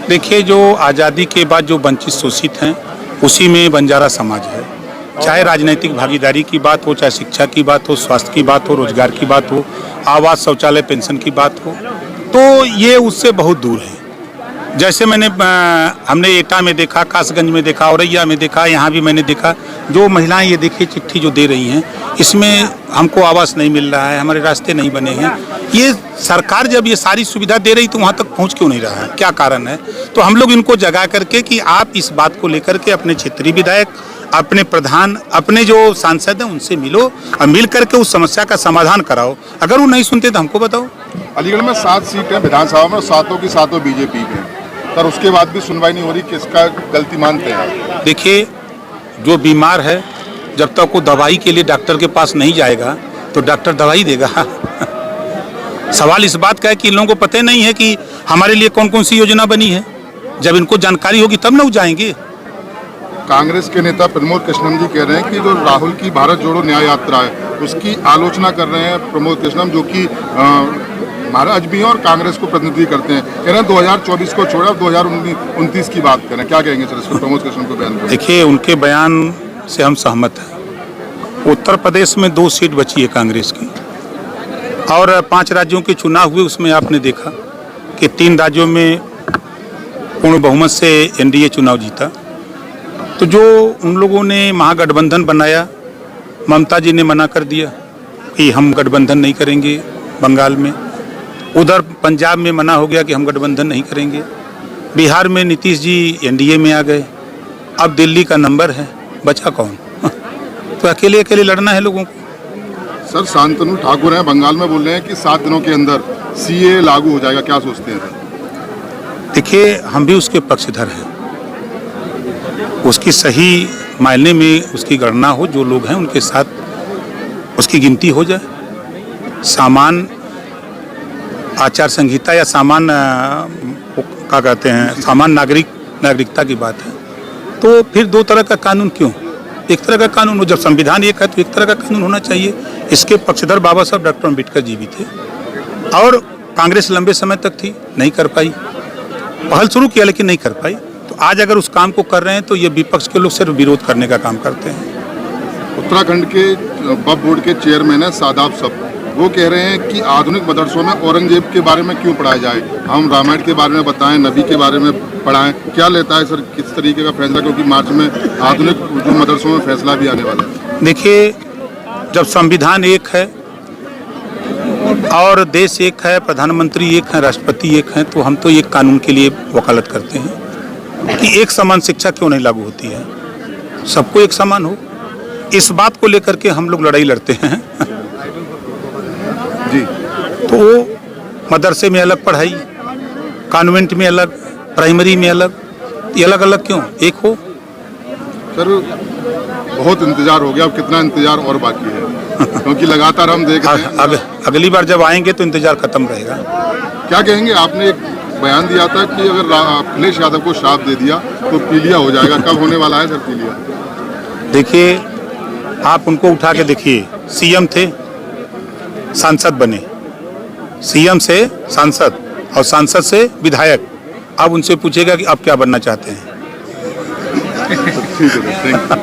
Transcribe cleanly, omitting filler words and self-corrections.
देखिए, जो आज़ादी के बाद जो वंचित शोषित हैं उसी में बंजारा समाज है। चाहे राजनीतिक भागीदारी की बात हो, चाहे शिक्षा की बात हो, स्वास्थ्य की बात हो, रोजगार की बात हो, आवास, शौचालय, पेंशन की बात हो, तो ये उससे बहुत दूर है। जैसे हमने एटा में देखा, कासगंज में देखा, औरैया में देखा, यहाँ भी मैंने देखा, जो महिलाएं ये देखिए चिट्ठी जो दे रही हैं, इसमें हमको आवास नहीं मिल रहा है, हमारे रास्ते नहीं बने हैं। ये सरकार जब ये सारी सुविधा दे रही तो वहाँ तक पहुँच क्यों नहीं रहा है, क्या कारण है? तो हम लोग इनको जगा करके कि आप इस बात को लेकर के अपने क्षेत्रीय विधायक, अपने प्रधान, अपने जो सांसद हैं उनसे मिलो और मिल करके उस समस्या का समाधान कराओ। अगर वो नहीं सुनते तो हमको बताओ। अलीगढ़ में 7 सीटें विधानसभा में, 7 की 7 बीजेपी में, पर उसके बाद भी सुनवाई नहीं हो रही, किसका गलती मानते हैं? देखिए, जो बीमार है जब तक वो दवाई के लिए डॉक्टर के पास नहीं जाएगा तो डॉक्टर दवाई देगा। सवाल इस बात का है कि इन लोगों को पता नहीं है कि हमारे लिए कौन कौन सी योजना बनी है। जब इनको जानकारी होगी तब ना वो जाएंगे। कांग्रेस के नेता प्रमोद कृष्णम जी कह रहे हैं कि जो राहुल की भारत जोड़ो न्याय यात्रा है उसकी आलोचना कर रहे हैं प्रमोद कृष्णम, जो कि महाराज भी हैं और कांग्रेस को प्रतिनिधि करते हैं। कह रहे हैं 2024 को छोड़ा, 2029 की बात करें। क्या कहेंगे सर इसको, प्रमोद कृष्णम को बयान? देखिए, उनके बयान से हम सहमत हैं। उत्तर प्रदेश में 2 सीट बची है कांग्रेस की और 5 राज्यों के चुनाव हुए, उसमें आपने देखा कि 3 राज्यों में पूर्ण बहुमत से एनडीए चुनाव जीता। तो जो उन लोगों ने महागठबंधन बनाया, ममता जी ने मना कर दिया कि हम गठबंधन नहीं करेंगे बंगाल में। उधर पंजाब में मना हो गया कि हम गठबंधन नहीं करेंगे। बिहार में नीतीश जी एनडीए में आ गए। अब दिल्ली का नंबर है, बचा कौन? तो अकेले अकेले लड़ना है लोगों को। सर, शांतनु ठाकुर हैं बंगाल में, बोल रहे हैं कि 7 दिनों के अंदर सीए लागू हो जाएगा। क्या सोचते हैं? देखिए, हम भी उसके पक्षधर हैं। उसकी सही मायने में उसकी गणना हो, जो लोग हैं उनके साथ उसकी गिनती हो जाए। सामान आचार संहिता या सामान क्या कहते हैं, सामान नागरिकता की बात है, तो फिर 2 तरह का कानून क्यों? एक तरह का कानून हो। जब संविधान एक है तो एक तरह का कानून होना चाहिए। इसके पक्षधर बाबा साहब डॉक्टर अम्बेडकर जी भी थे और कांग्रेस लंबे समय तक थी, नहीं कर पाई। पहल शुरू किया लेकिन नहीं कर पाई। तो आज अगर उस काम को कर रहे हैं तो ये विपक्ष के लोग सिर्फ विरोध करने का काम करते हैं। उत्तराखंड के वक्फ बोर्ड के चेयरमैन है शादाब सब, वो कह रहे हैं कि आधुनिक मदरसों में औरंगजेब के बारे में क्यों पढ़ाया जाए, हम रामायण के बारे में बताएं, नबी के बारे में पढ़ाएं। क्या लेता है सर, किस तरीके का फैसला, क्योंकि मार्च में आधुनिक जो मदरसों में फैसला भी आने वाला है? देखिए, जब संविधान एक है और देश एक है, प्रधानमंत्री एक है, राष्ट्रपति एक है, तो हम तो एक कानून के लिए वकालत करते हैं कि एक समान शिक्षा क्यों नहीं लागू होती है, सबको एक समान हो। इस बात को लेकर के हम लोग लड़ाई लड़ते हैं। जी, तो मदरसे में अलग पढ़ाई, कॉन्वेंट में अलग, प्राइमरी में अलग, ये अलग अलग क्यों, एक हो। सर, बहुत इंतजार हो गया, अब कितना इंतजार और बाकी है? क्योंकि लगातार हम देख रहे हैं। अगली बार जब आएंगे तो इंतजार खत्म रहेगा। क्या कहेंगे, आपने एक बयान दिया था कि अगर अखिलेश यादव को श्राप दे दिया तो पीलिया हो जाएगा, कब होने वाला है सर पीलिया? देखिए, आप उनको उठा के देखिए, सीएम थे, सांसद बने, सीएम से सांसद और सांसद से विधायक। अब उनसे पूछेगा कि आप क्या बनना चाहते हैं। ठीक है, थैंक यू।